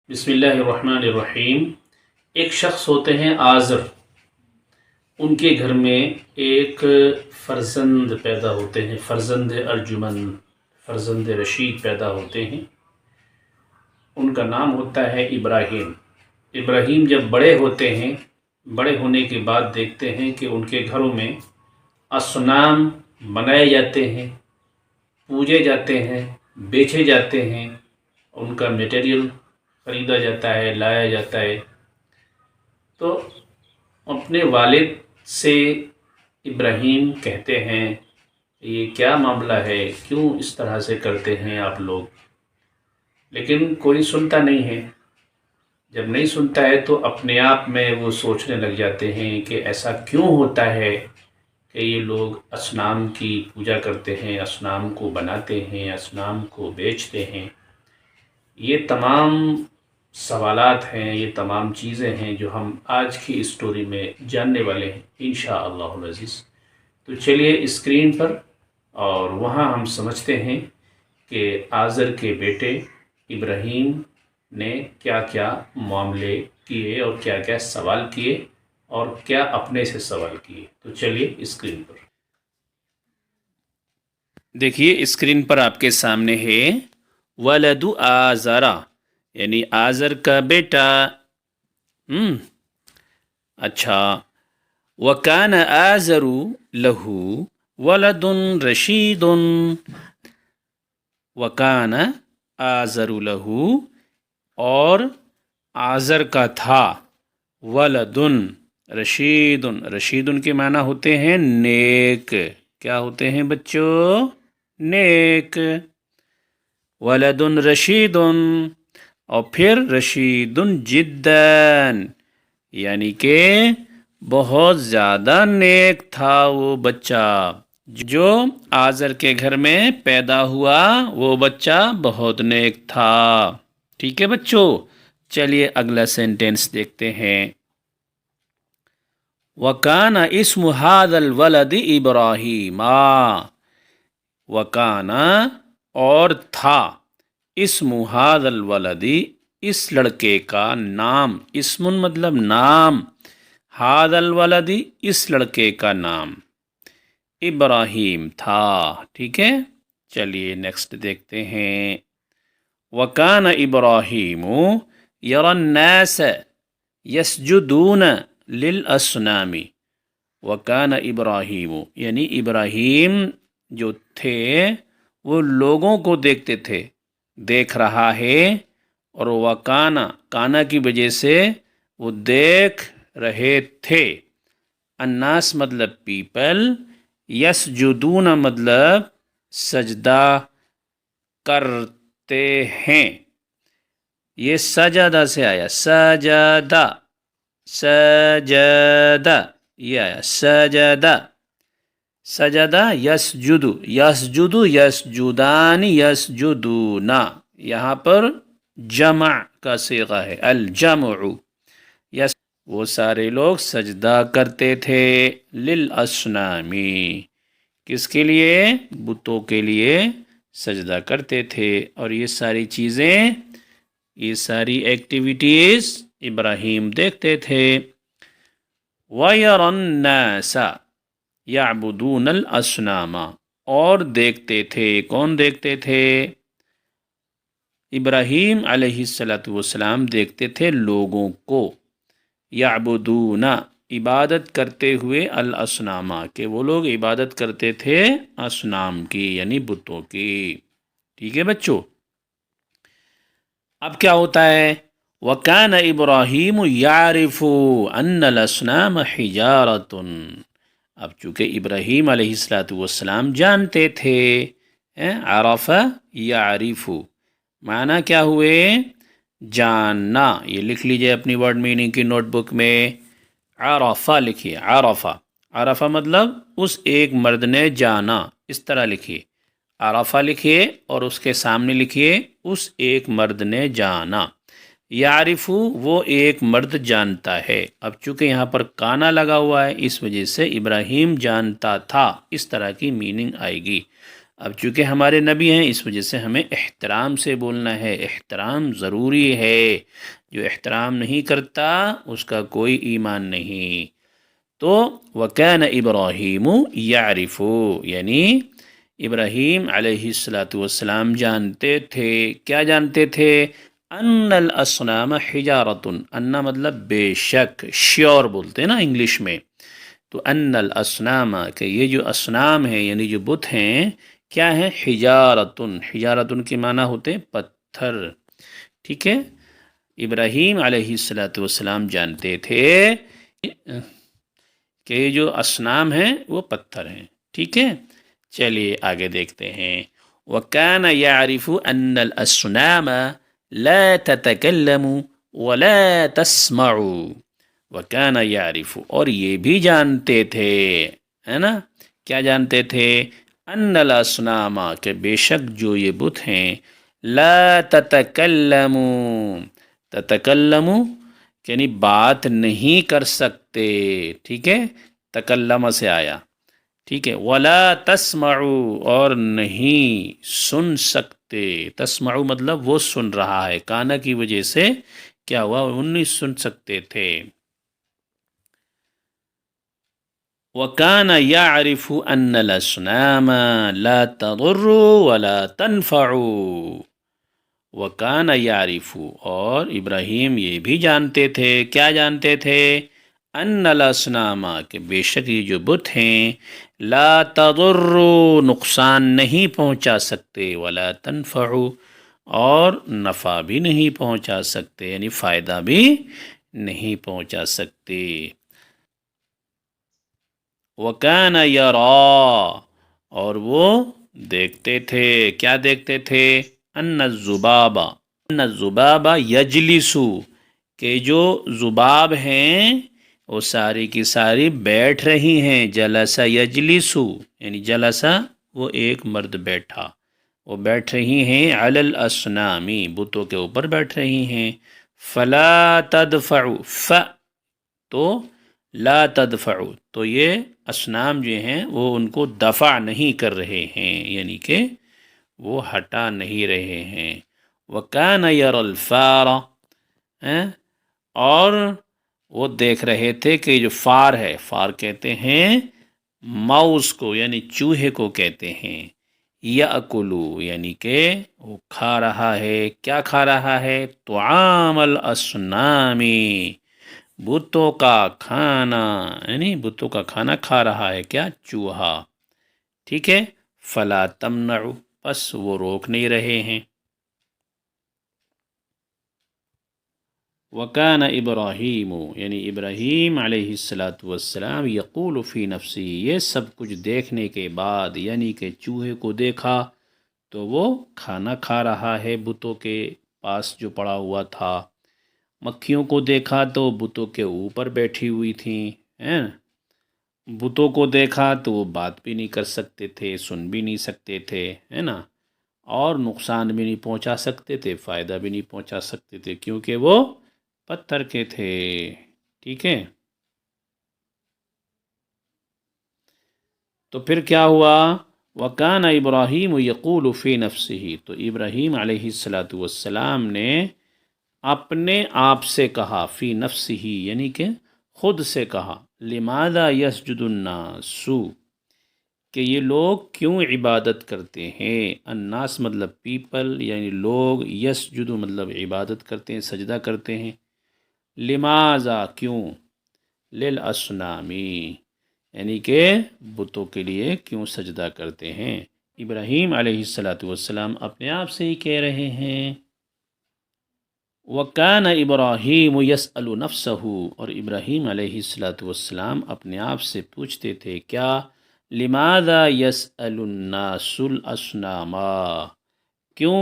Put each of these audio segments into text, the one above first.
بسم اللہ الرحمن الرحیم۔ ایک شخص ہوتے ہیں آزر، ان کے گھر میں ایک فرزند پیدا ہوتے ہیں، فرزند ارجمن، فرزند رشید پیدا ہوتے ہیں۔ ان کا نام ہوتا ہے ابراہیم۔ ابراہیم جب بڑے ہوتے ہیں، بڑے ہونے کے بعد دیکھتے ہیں کہ ان کے گھروں میں اصنام بنائے جاتے ہیں، پوجے جاتے ہیں، بیچے جاتے ہیں، ان کا میٹیریل خریدا جاتا ہے، لایا جاتا ہے۔ تو اپنے والد سے ابراہیم کہتے ہیں یہ کیا معاملہ ہے، کیوں اس طرح سے کرتے ہیں آپ لوگ؟ لیکن کوئی سنتا نہیں ہے۔ جب نہیں سنتا ہے تو اپنے آپ میں وہ سوچنے لگ جاتے ہیں کہ ایسا کیوں ہوتا ہے کہ یہ لوگ اصنام کی پوجا کرتے ہیں، اصنام کو بناتے ہیں، اصنام کو بیچتے ہیں۔ یہ تمام سوالات ہیں، یہ تمام چیزیں ہیں جو ہم آج کی اسٹوری میں جاننے والے ہیں انشاءاللہ العزیز۔ تو چلیے اسکرین پر، اور وہاں ہم سمجھتے ہیں کہ آزر کے بیٹے ابراہیم نے کیا کیا معاملے کیے اور کیا کیا سوال کیے اور کیا اپنے سے سوال کیے۔ تو چلیے اسکرین پر دیکھیے، اسکرین پر آپ کے سامنے ہے ولد آزرا، یعنی آزر کا بیٹا۔ اچھا، وَكَانَ آزَرُ لَهُ وَلَدٌ رَشِيدٌ۔ وَكَانَ آزَرُ لَهُ، اور آزر کا تھا، وَلَدٌ رشید، رشید کے معنی ہوتے ہیں نیک۔ کیا ہوتے ہیں بچوں؟ نیک۔ ولد رشید، اور پھر رشید جداً، یعنی کہ بہت زیادہ نیک تھا وہ بچہ جو آزر کے گھر میں پیدا ہوا، وہ بچہ بہت نیک تھا۔ ٹھیک ہے بچوں، چلیے اگلا سینٹینس دیکھتے ہیں۔ وَكَانَ اسْمُ هَذَا الْوَلَدِ إِبْرَاهِيمَ۔ وَكَانَ، اور تھا، اسم هَذَا الْوَلَدِ، اس لڑکے کا نام، اسم مطلب نام، هَذَا الْوَلَدِ اس لڑکے کا نام ابراہیم تھا۔ ٹھیک ہے، چلیے نیکسٹ دیکھتے ہیں۔ وَكَانَ إِبْرَاهِيمُ يَرَى النَّاسَ يَسْجُدُونَ لِلْأَصْنَامِ۔ وَكَانَ إِبْرَاهِيمُ، یعنی ابراہیم جو تھے وہ لوگوں کو دیکھتے تھے، دیکھ رہا ہے، اور وَكَانَ، کانا کی وجہ سے وہ دیکھ رہے تھے۔ الناس مطلب پیپل، یسجدون مطلب سجدہ کرتے ہیں۔ یہ سجدہ سے آیا، سجدہ، سجدہ، یہ آیا سجدہ، سجدہ یسجد، یسجد، یسجدان، یسجدون، یہاں پر جمع کا صیغہ ہے، الجمع۔ یس، وہ سارے لوگ سجدہ کرتے تھے، للاسنام، کس کے لیے؟ بتوں کے لیے سجدہ کرتے تھے۔ اور یہ ساری چیزیں، یہ ساری ایکٹیویٹیز ابراہیم دیکھتے تھے۔ وَيَرَى النَّاسَ يَعْبُدُونَ الْأَصْنَامَ، اور دیکھتے تھے، کون دیکھتے تھے؟ ابراہیم علیہ السلام دیکھتے تھے لوگوں کو، یعبدون عبادت کرتے ہوئے، الاصنام کہ وہ لوگ عبادت کرتے تھے اصنام کی، یعنی بتوں کی۔ ٹھیک ہے بچوں، اب کیا ہوتا ہے؟ وَكَانَ إِبْرَاهِيمُ يَعْرِفُ أَنَّ الْأَصْنَامَ حِجَارَةٌ۔ اب چونکہ ابراہیم علیہ السلام جانتے تھے، عرف یعرف، معنی کیا ہوئے؟ جاننا۔ یہ لکھ لیجئے اپنی ورڈ میننگ کی نوٹ بک میں، عرفہ لکھیے، عرفہ، عرفہ مطلب اس ایک مرد نے جانا، اس طرح لکھیے، عرفہ لکھیے اور اس کے سامنے لکھیے اس ایک مرد نے جانا۔ یعرف، وہ ایک مرد جانتا ہے۔ اب چونکہ یہاں پر کانا لگا ہوا ہے، اس وجہ سے ابراہیم جانتا تھا، اس طرح کی میننگ آئے گی۔ اب چونکہ ہمارے نبی ہیں اس وجہ سے ہمیں احترام سے بولنا ہے، احترام ضروری ہے، جو احترام نہیں کرتا اس کا کوئی ایمان نہیں۔ تو وَكَانَ إِبْرَاهِيمُ يَعْرِفُ، یعنی ابراہیم علیہ السلام جانتے تھے، کیا جانتے تھے؟ ان الاصنام حجارۃ، ان مطلب بے شک، شیور بولتے ہیں نا انگلش میں، تو ان الاصنام کہ یہ جو اصنام ہیں یعنی جو بت ہیں کیا ہیں؟ حجارۃ، حجارۃ کے معنی ہوتے ہیں پتھر، ٹھیک ہے؟ ابراہیم علیہ السلام جانتے تھے کہ یہ جو اصنام ہیں وہ پتھر ہیں، ٹھیک ہے؟ چلیے آگے دیکھتے ہیں۔ وَكَانَ يَعْرِفُ أَنَّ الْأَصْنَامَ لَا تَتَكَلَّمُ وَلَا تَسْمَعُ۔ وَكَانَ يَعْرِفُ، اور یہ بھی جانتے تھے، ہے نا؟ کیا جانتے تھے؟ أَنَّ الْأَصْنَامَ کہ بے شک جو یہ بت ہیں، لا تتکلم، تتکلم یعنی بات نہیں کر سکتے، ٹھیک ہے؟ تکلم سے آیا، ٹھیک ہے؟ ولا تسمعو، اور نہیں سن سکتے، تسمعو مطلب وہ سن رہا ہے، کانا کی وجہ سے کیا ہوا؟ وہ نہیں سن سکتے تھے۔ وَكَانَ يَعْرِفُ أَنَّ الْأَصْنَامَ لَا تَضُرُّ وَلَا تَنْفَعُ۔ وَكَانَ يَعْرِفُ، اور ابراہیم یہ بھی جانتے تھے، کیا جانتے تھے؟ ان الاسنام کہ بے شک یہ جو بت ہیں، لا تضر نقصان نہیں پہنچا سکتے، ولا تنفع اور نفع بھی نہیں پہنچا سکتے، یعنی فائدہ بھی نہیں پہنچا سکتے۔ وَكَانَ يَرَى، اور وہ دیکھتے تھے، کیا دیکھتے تھے؟ ان الذباب، ان الذباب یجلس کہ جو ذباب ہیں وہ ساری کی ساری بیٹھ رہی ہیں، جلسہ یجلسو یعنی جلسہ وہ ایک مرد بیٹھا، وہ بیٹھ رہی ہیں، علی الاسنامی بتوں کے اوپر بیٹھ رہی ہیں، فلا تدفع تو لا تدفع تو یہ اصنام جو ہیں وہ ان کو دفع نہیں کر رہے ہیں، یعنی کہ وہ ہٹا نہیں رہے ہیں۔ وَكَانَ يَرَى الْفَارَ، اور وہ دیکھ رہے تھے کہ جو فار ہے، فار کہتے ہیں ماؤس کو، یعنی چوہے کو کہتے ہیں، یَأْکُلُ یعنی کہ وہ کھا رہا ہے، کیا کھا رہا ہے؟ طعام الاسنام بتوں کا کھانا، یعنی بتوں کا کھانا کھا رہا ہے، کیا؟ چوہا، ٹھیک ہے؟ فلا تمنع بس وہ روک نہیں رہے ہیں۔ وَكَانَ إِبْرَاهِيمُ یعنی ابراہیم علیہ السلام یقول فی نفسی، یہ سب کچھ دیکھنے کے بعد یعنی کہ چوہے کو دیکھا تو وہ کھانا کھا رہا ہے بتوں کے پاس جو پڑا ہوا تھا، مکھیوں کو دیکھا تو بتوں کے اوپر بیٹھی ہوئی تھیں، بتوں کو دیکھا تو وہ بات بھی نہیں کر سکتے تھے، سن بھی نہیں سکتے تھے، ہے نا؟ اور نقصان بھی نہیں پہنچا سکتے تھے، فائدہ بھی نہیں پہنچا سکتے تھے، کیونکہ وہ پتھر کے تھے، ٹھیک ہے؟ تو پھر کیا ہوا؟ وَكَانَ إِبْرَاهِيمُ يَقُولُ فِي نَفْسِهِ تو ابراہیم علیہ السلام نے اپنے آپ سے کہا، فی نفسہ یعنی کہ خود سے کہا، لماذا یسجد الناس کہ یہ لوگ کیوں عبادت کرتے ہیں، الناس مطلب پیپل یعنی لوگ، یسجد مطلب عبادت کرتے ہیں، سجدہ کرتے ہیں، لماذا کیوں، للاسنامی یعنی کہ بتوں کے لیے کیوں سجدہ کرتے ہیں۔ ابراہیم علیہ السلام اپنے آپ سے ہی کہہ رہے ہیں۔ وَكَانَ إِبْرَاهِيمُ يَسْأَلُ نَفْسَهُ اور ابراہیم علیہ السلام اپنے آپ سے پوچھتے تھے، کیا؟ لماذا يَسْأَلُ النَّاسُ الْأَصْنَامَ کیوں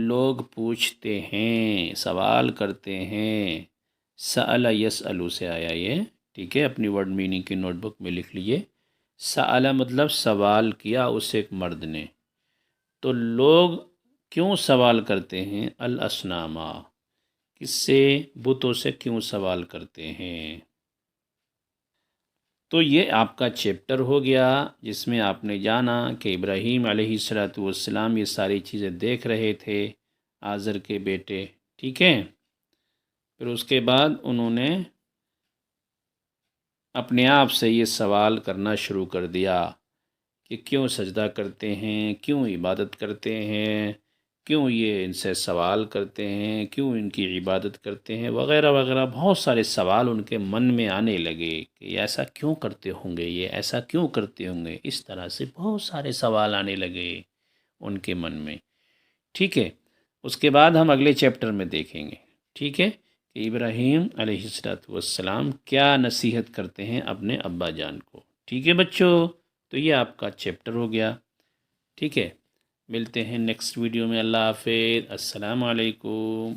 لوگ پوچھتے ہیں، سوال کرتے ہیں، سأل یسأل سے آیا یہ، ٹھیک ہے؟ اپنی ورڈ میننگ کی نوٹ بک میں لکھ لیے، سأل مطلب سوال کیا اسے ایک مرد نے، تو لوگ کیوں سوال کرتے ہیں؟ الاسنام کس سے؟ بتوں سے کیوں سوال کرتے ہیں؟ تو یہ آپ کا چیپٹر ہو گیا جس میں آپ نے جانا کہ ابراہیم علیہ السلام یہ ساری چیزیں دیکھ رہے تھے آزر کے بیٹے، ٹھیک ہے۔ پھر اس کے بعد انہوں نے اپنے آپ سے یہ سوال کرنا شروع کر دیا کہ کیوں سجدہ کرتے ہیں، کیوں عبادت کرتے ہیں، کیوں یہ ان سے سوال کرتے ہیں، کیوں ان کی عبادت کرتے ہیں، وغیرہ وغیرہ۔ بہت سارے سوال ان کے من میں آنے لگے کہ یہ ایسا کیوں کرتے ہوں گے، یہ ایسا کیوں کرتے ہوں گے، اس طرح سے بہت سارے سوال آنے لگے ان کے من میں، ٹھیک ہے۔ اس کے بعد ہم اگلے چیپٹر میں دیکھیں گے، ٹھیک ہے، کہ ابراہیم علیہ السلام کیا نصیحت کرتے ہیں اپنے ابا جان کو، ٹھیک ہے بچوں۔ تو یہ آپ کا چیپٹر ہو گیا، ٹھیک ہے۔ ملتے ہیں نیکسٹ ویڈیو میں، اللہ حافظ، السلام علیکم۔